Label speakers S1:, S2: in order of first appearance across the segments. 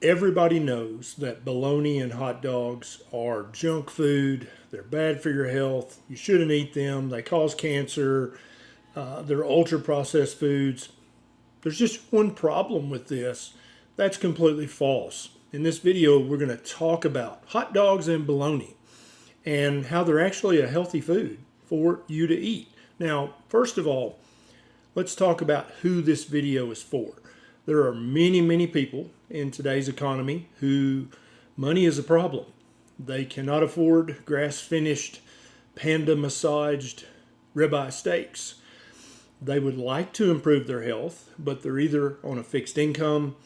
S1: Everybody knows that bologna and hot dogs are junk food. They're bad for your health. You shouldn't eat them. They cause cancer. They're ultra processed foods. There's just one problem with this. That's completely false. In this video, we're going to talk about hot dogs and bologna and how they're actually a healthy food for you to eat. Now, first of all, let's talk about who this video is for. There are many people in today's economy who money is a problem. They cannot afford grass-finished, panda-massaged ribeye steaks. They would like to improve their health, but they're either on a fixed income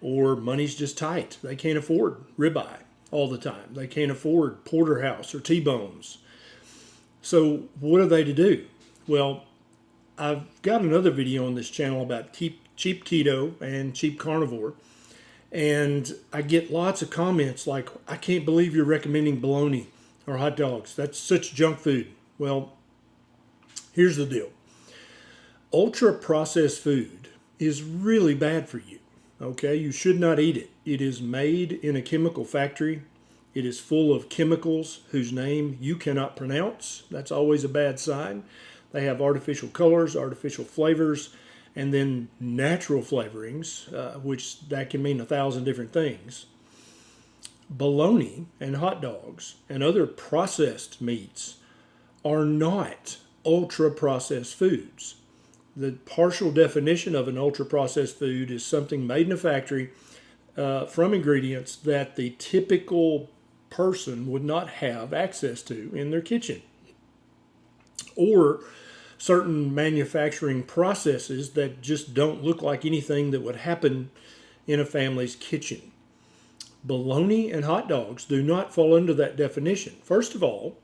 S1: or money's just tight. They can't afford ribeye all the time. They can't afford porterhouse or T-bones. So what are they to do? Well, I've got another video on this channel about cheap keto and cheap carnivore. And I get lots of comments like, I can't believe you're recommending bologna or hot dogs. That's such junk food. Well, here's the deal. Ultra processed food is really bad for you. Okay, you should not eat it. It is made in a chemical factory. It is full of chemicals whose name you cannot pronounce. That's always a bad sign. They have artificial colors, artificial flavors, and then natural flavorings, which that can mean 1,000 different things. Bologna and hot dogs and other processed meats are not ultra processed foods. The partial definition of an ultra processed food is something made in a factory from ingredients that the typical person would not have access to in their kitchen, or certain manufacturing processes that just don't look like anything that would happen in a family's kitchen. Bologna and hot dogs do not fall under that definition. First of all,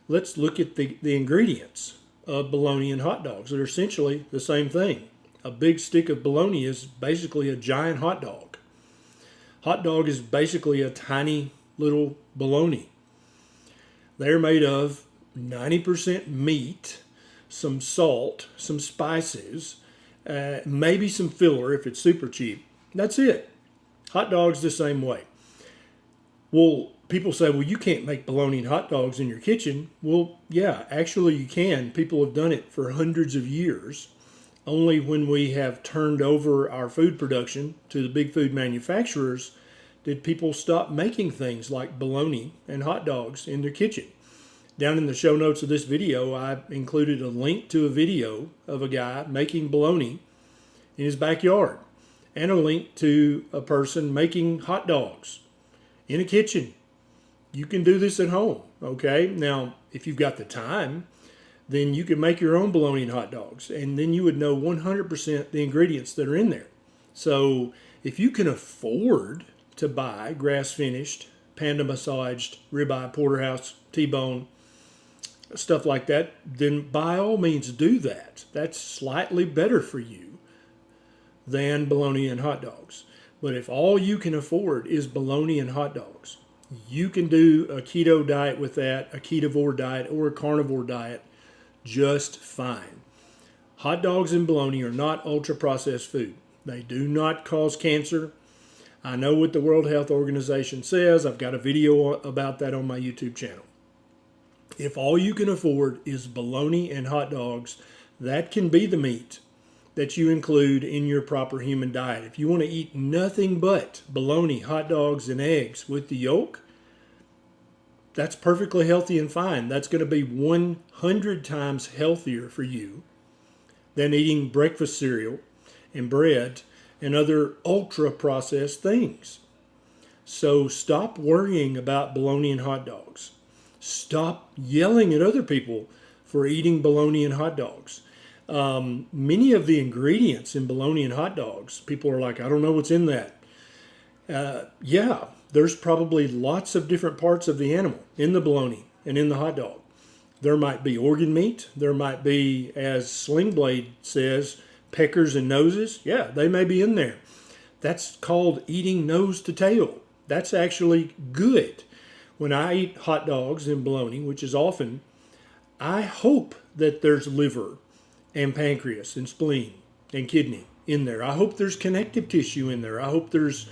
S1: let's look at the ingredients of bologna and hot dogs. They're essentially the same thing. A big stick of bologna is basically a giant hot dog. Hot dog is basically a tiny little bologna. They're made of 90% meat, some salt, some spices, maybe some filler if it's super cheap. That's it. Hot dogs the same way. Well, people say, well, you can't make bologna and hot dogs in your kitchen. Well, yeah, actually you can. People have done it for hundreds of years. Only when we have turned over our food production to the big food manufacturers did people stop making things like bologna and hot dogs in their kitchen. Down in the show notes of this video, I included a link to a video of a guy making bologna in his backyard and a link to a person making hot dogs in a kitchen. You can do this at home, okay? Now, if you've got the time, then you can make your own bologna and hot dogs, and then you would know 100% the ingredients that are in there. So if you can afford to buy grass-finished, panda-massaged ribeye, porterhouse, T-bone, stuff like that, then by all means do that. That's slightly better for you than bologna and hot dogs. But if all you can afford is bologna and hot dogs, you can do a keto diet with that, a ketovore diet, or a carnivore diet just fine. Hot dogs and bologna are not ultra-processed food. They do not cause cancer. I know what the World Health Organization says. I've got a video about that on my YouTube channel. If all you can afford is bologna and hot dogs, that can be the meat that you include in your proper human diet. If you want to eat nothing but bologna, hot dogs, and eggs with the yolk, that's perfectly healthy and fine. That's going to be 100 times healthier for you than eating breakfast cereal and bread and other ultra-processed things. So stop worrying about bologna and hot dogs. Stop yelling at other people for eating bologna and hot dogs. Many of the ingredients in bologna and hot dogs, people are like, I don't know what's in that. Yeah, there's probably lots of different parts of the animal in the bologna and in the hot dog. There might be organ meat. There might be, as Sling Blade says, peckers and noses. Yeah, they may be in there. That's called eating nose to tail. That's actually good. When I eat hot dogs and bologna, which is often, I hope that there's liver and pancreas and spleen and kidney in there. I hope there's connective tissue in there. I hope there's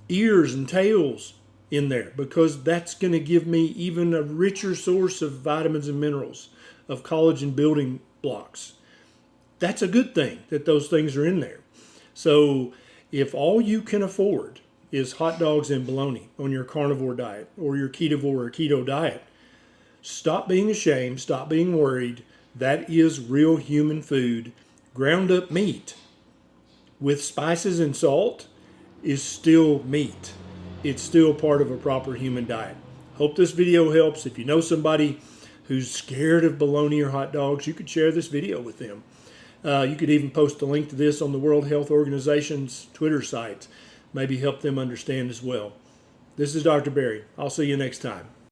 S1: ears and tails in there, because that's going to give me even a richer source of vitamins and minerals, of collagen building blocks. That's a good thing that those things are in there. So if all you can afford is hot dogs and bologna on your carnivore diet or your ketovore or keto diet, stop being ashamed, stop being worried. That is real human food. Ground up meat with spices and salt is still meat. It's still part of a proper human diet. Hope this video helps. If you know somebody who's scared of bologna or hot dogs, you could share this video with them. You could even post a link to this on the World Health Organization's Twitter site. Maybe help them understand as well. This is Dr. Barry. I'll see you next time.